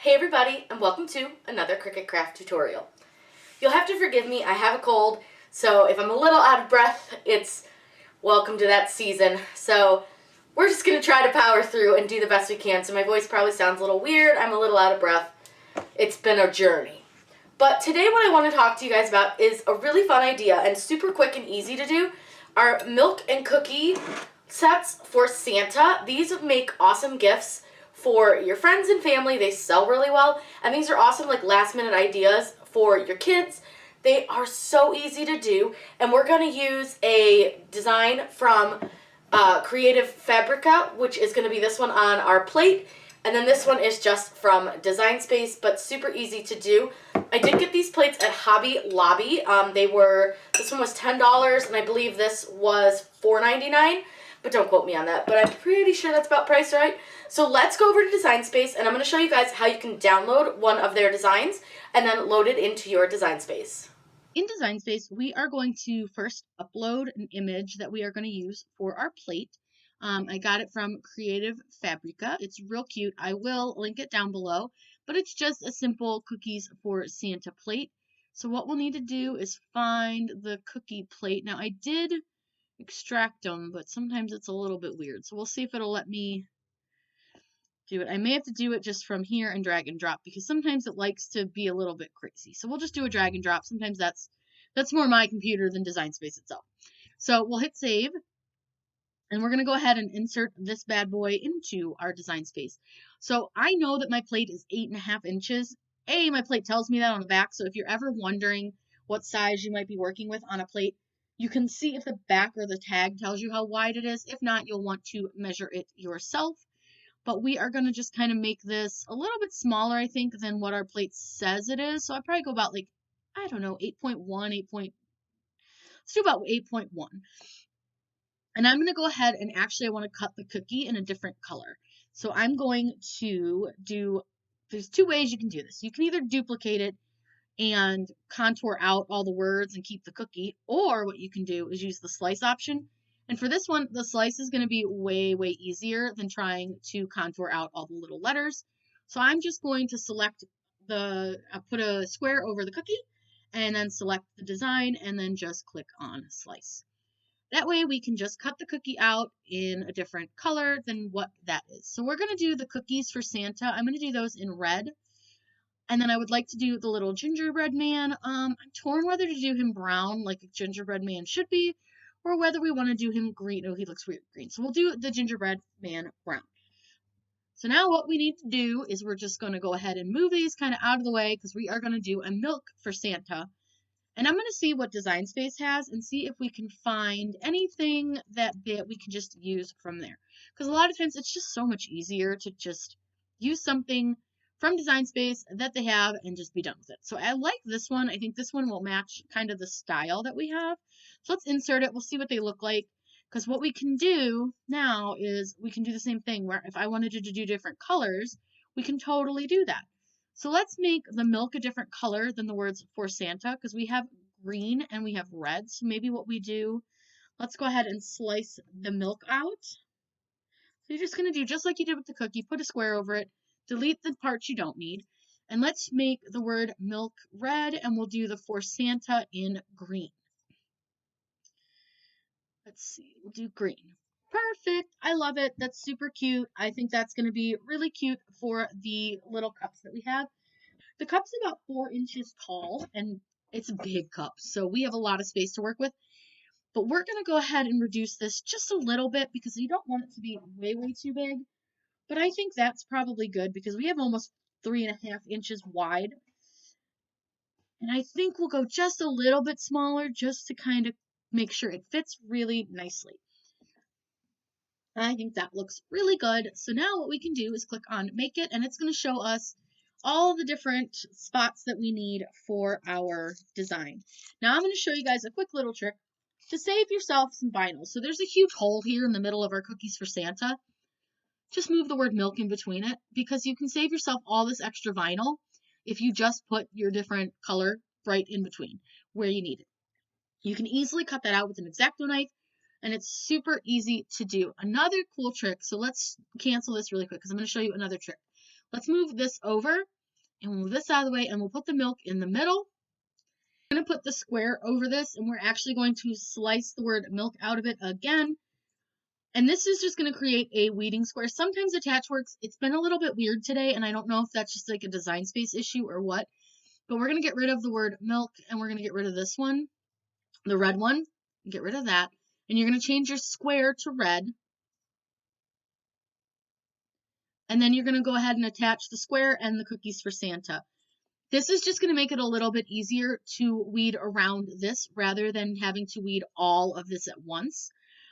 Hey everybody, and welcome to another Cricut Craft tutorial. You'll have to forgive me, I have a cold, so if I'm a little out of breath, it's welcome to that season. So we're just going to try to power through and do the best we can, so my voice probably sounds a little weird, I'm a little out of breath. It's been a journey. But today what I want to talk to you guys about is a really fun idea and super quick and easy to do. Our milk and cookie sets for Santa. These make awesome gifts for your friends and family. They sell really well, and these are awesome like last minute ideas for your kids. They are so easy to do, and we're going to use a design from Creative Fabrica, which is going to be this one on our plate, and then this one is just from Design Space, but super easy to do. I did get these plates at Hobby Lobby. This one was $10, and I believe this was $4.99. But don't quote me on that. But I'm pretty sure that's about price right. So let's go over to Design Space, and I'm going to show you guys how you can download one of their designs and then load it into your Design Space. In Design Space, we are going to first upload an image that we are going to use for our plate. I got it from Creative Fabrica. It's real cute. I will link it down below, but it's just a simple cookies for Santa plate. So what we'll need to do is find the cookie plate. Now I did extract them, but sometimes it's a little bit weird. So we'll see if it'll let me do it. I may have to do it just from here and drag and drop because sometimes it likes to be a little bit crazy. So we'll just do a drag and drop. Sometimes that's more my computer than Design Space itself. So we'll hit save, and we're going to go ahead and insert this bad boy into our Design Space. So I know that my plate is 8.5 inches. My plate tells me that on the back. So if you're ever wondering what size you might be working with on a plate, you can see if the back or the tag tells you how wide it is. If not, you'll want to measure it yourself. But we are going to just kind of make this a little bit smaller, I think, than what our plate says it is. So I probably go about like, I don't know, 8.1, let's do about 8.1. And I'm going to go ahead and actually I want to cut the cookie in a different color. So I'm going to there's two ways you can do this. You can either duplicate it and contour out all the words and keep the cookie, or what you can do is use the slice option. And for this one, the slice is going to be way, way easier than trying to contour out all the little letters. So I'm just going to select put a square over the cookie and then select the design and then just click on slice. That way we can just cut the cookie out in a different color than what that is. So we're going to do the cookies for Santa. I'm going to do those in red. And then I would like to do the little gingerbread man. I'm torn whether to do him brown like a gingerbread man should be, or whether we want to do him green. Oh, he looks weird green. So we'll do the gingerbread man brown. So now what we need to do is we're just going to go ahead and move these kind of out of the way because we are going to do a milk for Santa. And I'm going to see what Design Space has and see if we can find anything that we can just use from there. Because a lot of times it's just so much easier to just use something from Design Space that they have and just be done with it. So I like this one. I think this one will match kind of the style that we have. So let's insert it. We'll see what they look like. Because what we can do now is we can do the same thing where if I wanted to do different colors, we can totally do that. So let's make the milk a different color than the words for Santa because we have green and we have red. So maybe what we do, let's go ahead and slice the milk out. So you're just going to do just like you did with the cookie, put a square over it, delete the parts you don't need, and let's make the word milk red and we'll do the for Santa in green. Let's see, we'll do green. Perfect. I love it. That's super cute. I think that's going to be really cute for the little cups that we have. The cup's about 4 inches tall, and it's a big cup, so we have a lot of space to work with. But we're going to go ahead and reduce this just a little bit because you don't want it to be way, way too big. But I think that's probably good because we have almost 3.5 inches wide. And I think we'll go just a little bit smaller just to kind of make sure it fits really nicely. I think that looks really good. So now what we can do is click on Make It, and it's going to show us all the different spots that we need for our design. Now I'm going to show you guys a quick little trick to save yourself some vinyl. So there's a huge hole here in the middle of our cookies for Santa. Just move the word milk in between it because you can save yourself all this extra vinyl if you just put your different color right in between where you need it. You can easily cut that out with an X-Acto knife, and it's super easy to do. Another cool trick, so let's cancel this really quick because I'm going to show you another trick. Let's move this over and move this out of the way, and we'll put the milk in the middle. I'm going to put the square over this, and we're actually going to slice the word milk out of it again. And this is just going to create a weeding square. Sometimes attach works. It's been a little bit weird today, and I don't know if that's just like a design space issue or what. But we're going to get rid of the word milk, and we're going to get rid of this one, the red one. Get rid of that. And you're going to change your square to red. And then you're going to go ahead and attach the square and the cookies for Santa. This is just going to make it a little bit easier to weed around this rather than having to weed all of this at once.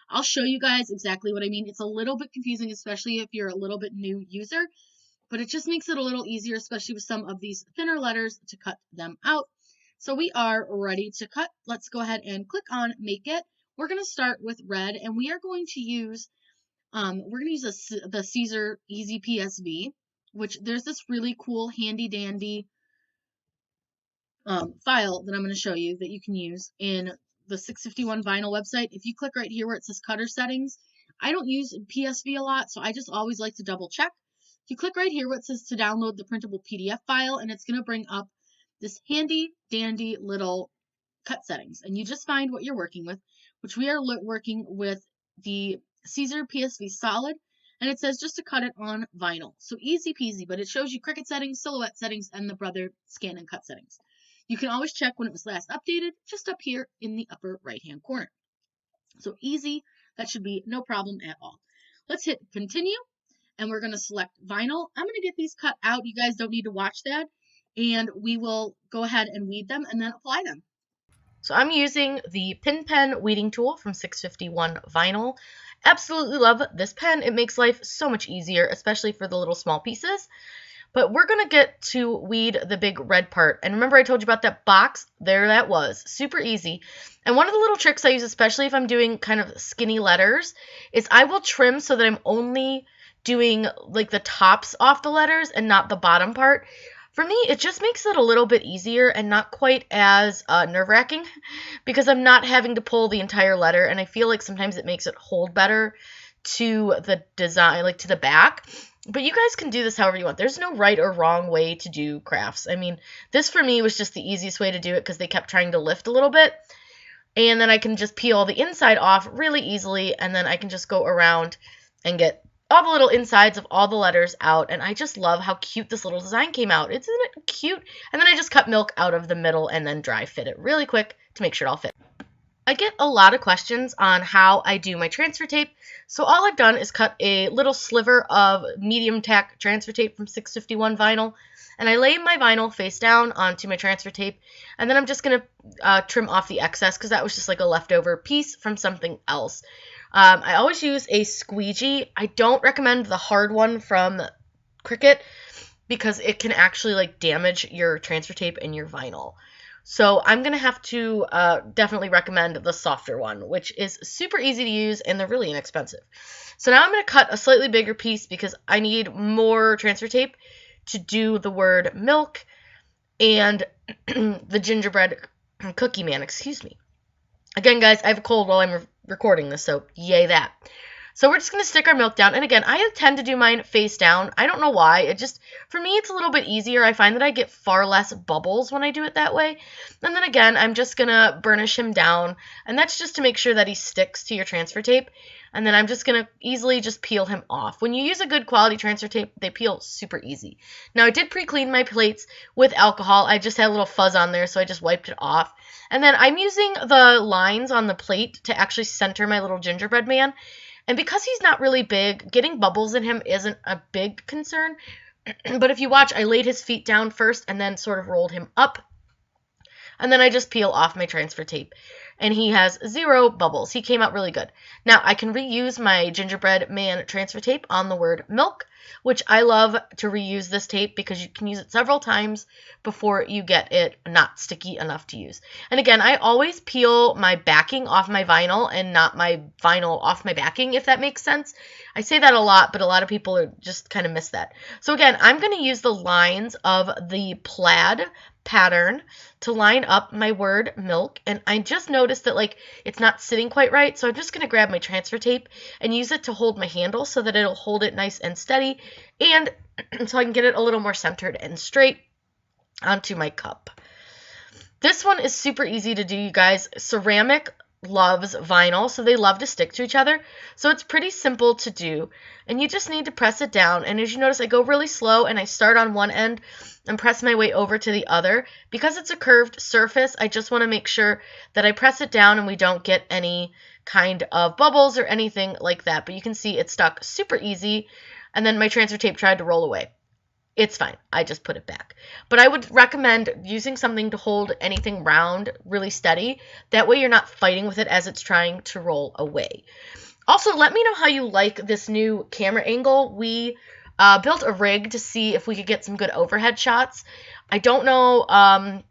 I'll show you guys exactly what I mean. It's a little bit confusing, especially if you're a little bit new user, but it just makes it a little easier, especially with some of these thinner letters, to cut them out. So we are ready to cut. Let's go ahead and click on Make It. We're going to start with red, and we are going to use the Caesar Easy PSV, which there's this really cool handy dandy file that I'm going to show you that you can use in the 651 vinyl website. If you click right here where it says cutter settings, I don't use PSV a lot, so I just always like to double check. You click right here where it says to download the printable PDF file, and it's going to bring up this handy dandy little cut settings, and you just find what you're working with, which we are working with the Caesar PSV Solid, and it says just to cut it on vinyl. So easy peasy, but it shows you Cricut settings, silhouette settings, and the Brother scan and cut settings. You can always check when it was last updated, just up here in the upper right-hand corner. So easy, that should be no problem at all. Let's hit continue, and we're going to select vinyl. I'm going to get these cut out. You guys don't need to watch that, and we will go ahead and weed them and then apply them. So I'm using the Pin Pen weeding tool from 651 Vinyl. Absolutely love this pen. It makes life so much easier, especially for the little small pieces. But we're going to get to weed the big red part. And remember I told you about that box? There that was. Super easy. And one of the little tricks I use, especially if I'm doing kind of skinny letters, is I will trim so that I'm only doing like the tops off the letters and not the bottom part. For me, it just makes it a little bit easier and not quite as nerve-wracking because I'm not having to pull the entire letter, and I feel like sometimes it makes it hold better to the design, like to the back. But you guys can do this however you want. There's no right or wrong way to do crafts. I mean, this for me was just the easiest way to do it because they kept trying to lift a little bit. And then I can just peel the inside off really easily, and then I can just go around and get all the little insides of all the letters out. And I just love how cute this little design came out. Isn't it cute? And then I just cut milk out of the middle and then dry fit it really quick to make sure it all fits. I get a lot of questions on how I do my transfer tape, so all I've done is cut a little sliver of medium tack transfer tape from 651 vinyl, and I lay my vinyl face down onto my transfer tape, and then I'm just going to trim off the excess because that was just like a leftover piece from something else. I always use a squeegee. I don't recommend the hard one from CRICUT because it can actually like damage your transfer tape and your vinyl. So I'm going to have to definitely recommend the softer one, which is super easy to use and they're really inexpensive. So now I'm going to cut a slightly bigger piece because I need more transfer tape to do the word milk and the gingerbread cookie man, excuse me. Again, guys, I have a cold while I'm recording this, so yay that. So we're just going to stick our milk down. And again, I tend to do mine face down. I don't know why. It just, for me, it's a little bit easier. I find that I get far less bubbles when I do it that way. And then again, I'm just going to burnish him down. And that's just to make sure that he sticks to your transfer tape. And then I'm just going to easily just peel him off. When you use a good quality transfer tape, they peel super easy. Now, I did pre-clean my plates with alcohol. I just had a little fuzz on there, so I just wiped it off. And then I'm using the lines on the plate to actually center my little gingerbread man. And because he's not really big, getting bubbles in him isn't a big concern. But if you watch, I laid his feet down first and then sort of rolled him up. And then I just peel off my transfer tape. And he has 0 bubbles. He came out really good. Now, I can reuse my gingerbread man transfer tape on the word milk, which I love to reuse this tape because you can use it several times before you get it not sticky enough to use. And again, I always peel my backing off my vinyl and not my vinyl off my backing, if that makes sense. I say that a lot, but a lot of people just kind of miss that. So again, I'm going to use the lines of the plaid pattern to line up my word milk, and I just noticed that like it's not sitting quite right, so I'm just going to grab my transfer tape and use it to hold my handle so that it'll hold it nice and steady, and so I can get it a little more centered and straight onto my cup. This one is super easy to do, you guys. Ceramic loves vinyl, so they love to stick to each other. So it's pretty simple to do, and you just need to press it down. And as you notice, I go really slow and I start on one end and press my way over to the other. Because it's a curved surface, I just want to make sure that I press it down and we don't get any kind of bubbles or anything like that. But you can see it stuck super easy, and then my transfer tape tried to roll away. It's fine. I just put it back. But I would recommend using something to hold anything round really steady. That way you're not fighting with it as it's trying to roll away. Also, let me know how you like this new camera angle. We built a rig to see if we could get some good overhead shots. I don't know,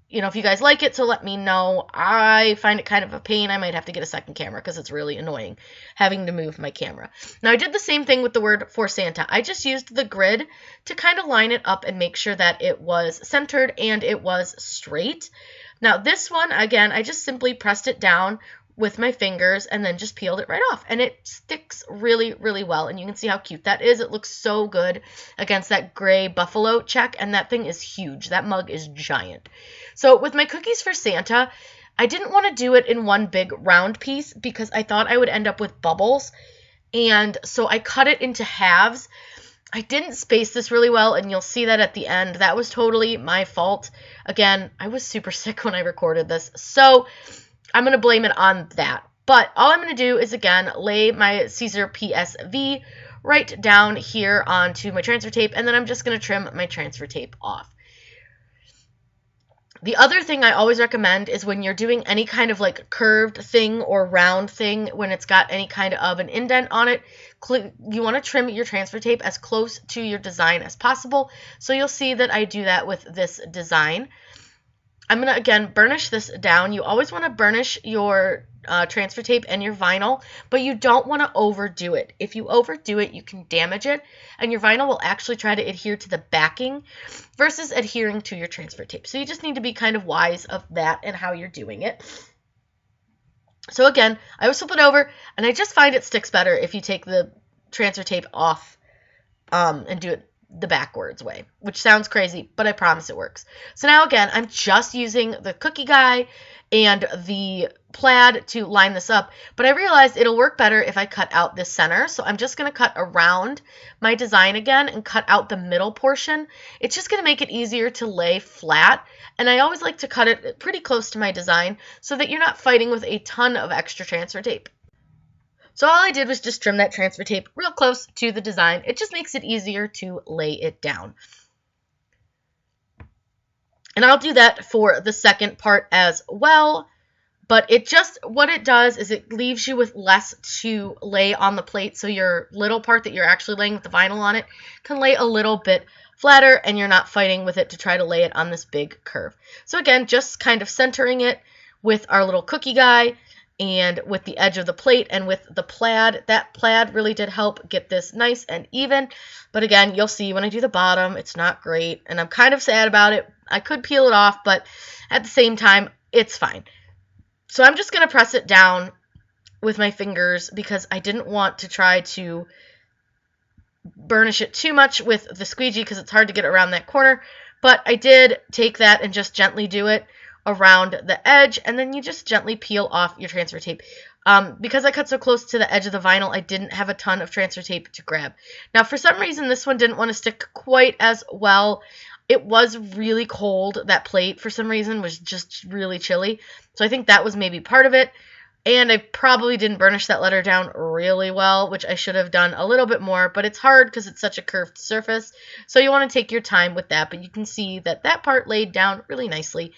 if you guys like it, so let me know. I find it kind of a pain. I might have to get a second camera because it's really annoying having to move my camera. Now, I did the same thing with the word for Santa. I just used the grid to kind of line it up and make sure that it was centered and it was straight. Now, this one, again, I just simply pressed it down with my fingers and then just peeled it right off, and it sticks really, really well, and you can see how cute that is. It looks so good against that gray buffalo check, and that thing is huge. That mug is giant. So with my cookies for Santa, I didn't want to do it in one big round piece because I thought I would end up with bubbles, and so I cut it into halves. I didn't space this really well, and you'll see that at the end. That was totally my fault. Again, I was super sick when I recorded this, so I'm going to blame it on that. But all I'm going to do is, again, lay my Caesar PSV right down here onto my transfer tape, and then I'm just going to trim my transfer tape off. The other thing I always recommend is when you're doing any kind of like curved thing or round thing, when it's got any kind of an indent on it, you want to trim your transfer tape as close to your design as possible. So you'll see that I do that with this design. I'm going to, again, burnish this down. You always want to burnish your transfer tape and your vinyl, but you don't want to overdo it. If you overdo it, you can damage it, and your vinyl will actually try to adhere to the backing versus adhering to your transfer tape. So you just need to be kind of wise of that and how you're doing it. So again, I always flip it over, and I just find it sticks better if you take the transfer tape off and do it the backwards way, which sounds crazy, but I promise it works. So now again, I'm just using the cookie guy and the plaid to line this up, but I realized it'll work better if I cut out this center, so I'm just going to cut around my design again and cut out the middle portion. It's just going to make it easier to lay flat, and I always like to cut it pretty close to my design so that you're not fighting with a ton of extra transfer tape. So all I did was just trim that transfer tape real close to the design. It just makes it easier to lay it down. And I'll do that for the second part as well. But what it does is it leaves you with less to lay on the plate. So your little part that you're actually laying with the vinyl on it can lay a little bit flatter, and you're not fighting with it to try to lay it on this big curve. So again, just kind of centering it with our little cookie guy, and with the edge of the plate and with the plaid. That plaid really did help get this nice and even. But again, you'll see when I do the bottom, it's not great, and I'm kind of sad about it. I could peel it off, but at the same time, it's fine. So I'm just going to press it down with my fingers because I didn't want to try to burnish it too much with the squeegee because it's hard to get around that corner. But I did take that and just gently do it around the edge, and then you just gently peel off your transfer tape. Because I cut so close to the edge of the vinyl, I didn't have a ton of transfer tape to grab. Now, for some reason, this one didn't want to stick quite as well. It was really cold. That plate, for some reason, was just really chilly. So I think that was maybe part of it. And I probably didn't burnish that letter down really well, which I should have done a little bit more. But it's hard because it's such a curved surface. So you want to take your time with that. But you can see that that part laid down really nicely.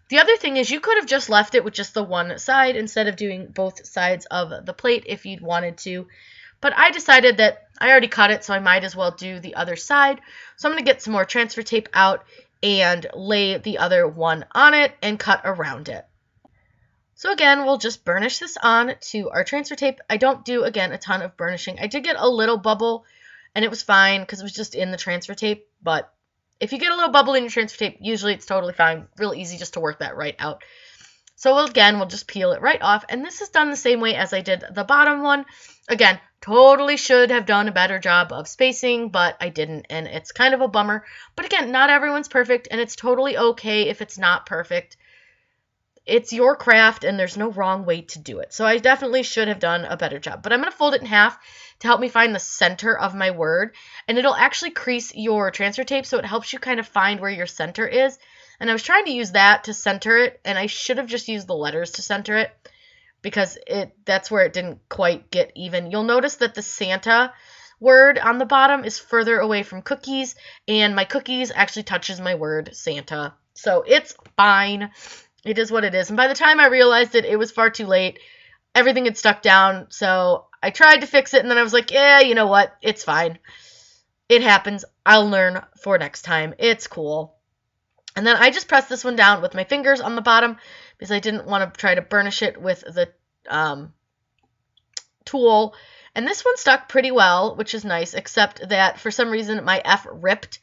The other thing is you could have just left it with just the one side instead of doing both sides of the plate if you'd wanted to. But I decided that I already cut it, so I might as well do the other side. So I'm going to get some more transfer tape out and lay the other one on it and cut around it. So again, we'll just burnish this on to our transfer tape. I don't do, again, a ton of burnishing. I did get a little bubble, and it was fine because it was just in the transfer tape, but If you get a little bubble in your transfer tape, usually it's totally fine. Real easy just to work that right out. So again, we'll just peel it right off. And this is done the same way as I did the bottom one. Again, totally should have done a better job of spacing, but I didn't, and it's kind of a bummer. But again, not everyone's perfect, and it's totally okay if it's not perfect. It's your craft, and there's no wrong way to do it. So I definitely should have done a better job. But I'm going to fold it in half to help me find the center of my word, and it'll actually crease your transfer tape, so it helps you kind of find where your center is. And I was trying to use that to center it, and I should have just used the letters to center it, because that's where it didn't quite get even. You'll notice that the Santa word on the bottom is further away from cookies, and my cookies actually touches my word Santa. So it's fine. It is what it is. And by the time I realized it was far too late. Everything had stuck down, so I tried to fix it, and then I was like, yeah, you know what? It's fine. It happens. I'll learn for next time. It's cool. And then I just pressed this one down with my fingers on the bottom because I didn't want to try to burnish it with the tool. And this one stuck pretty well, which is nice, except that for some reason my F ripped.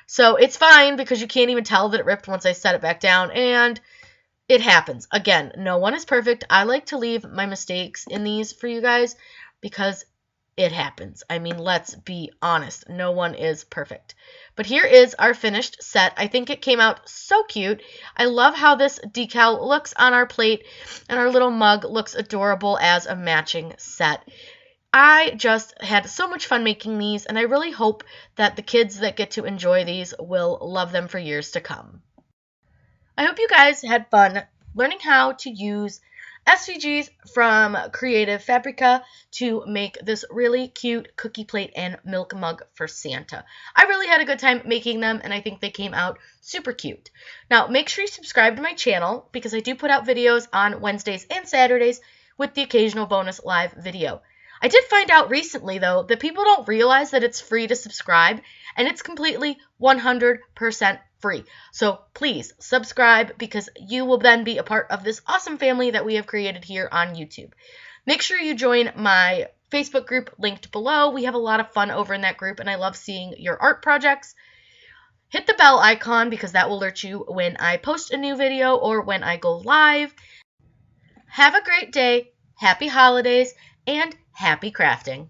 So it's fine because you can't even tell that it ripped once I set it back down. And it happens. Again, no one is perfect. I like to leave my mistakes in these for you guys because it happens. I mean, let's be honest. No one is perfect. But here is our finished set. I think it came out so cute. I love how this decal looks on our plate, and our little mug looks adorable as a matching set. I just had so much fun making these, and I really hope that the kids that get to enjoy these will love them for years to come. I hope you guys had fun learning how to use SVGs from Creative Fabrica to make this really cute cookie plate and milk mug for Santa. I really had a good time making them, and I think they came out super cute. Now, make sure you subscribe to my channel because I do put out videos on Wednesdays and Saturdays with the occasional bonus live video. I did find out recently, though, that people don't realize that it's free to subscribe, and it's completely 100% free. So please subscribe because you will then be a part of this awesome family that we have created here on YouTube. Make sure you join my Facebook group linked below. We have a lot of fun over in that group, and I love seeing your art projects. Hit the bell icon because that will alert you when I post a new video or when I go live. Have a great day, happy holidays, and happy crafting.